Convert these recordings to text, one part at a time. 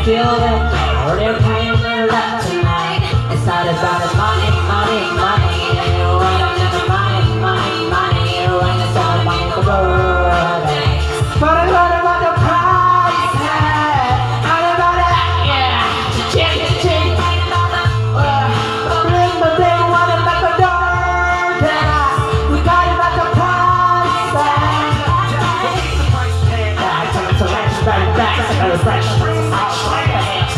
feel it. They're paying their rent tonight. It's not about the money, money, money. When I'm in the money, money, money. When it's all about the world. But I learned about the price tag. All about it, yeah. Chick, chick. Bling, bling, wanna make a door. We got it about the price tag. Yeah, I turn it to ranch, back, so I was fresh.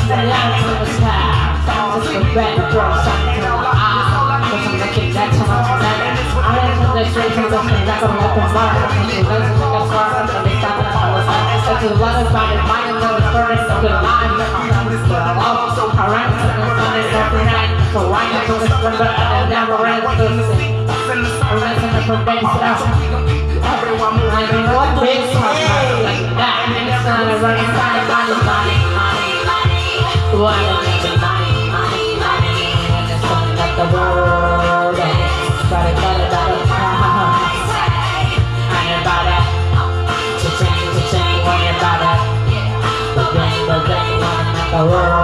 And the other to the sky. Sounds like a bad girl, something to my eye. Cause I'm looking that time I'm tonight. I had to the straight to the thing like I'm up in bar. I'm thinking that's what I'm far. I'm gonna stop and I was like, that's a lot of fun. Mine and the furnace of the line. I ran to the sun every night. So why not to the slumber and I never ran to the thing. I ran to the forbidden stuff. I mean, what big song like that? It's not a running time. Money, money, money, money. What a money, money, money. And it's something like the world. But it's not about the price. I ain't about that. To change, worry about that. But then, wanna make the world.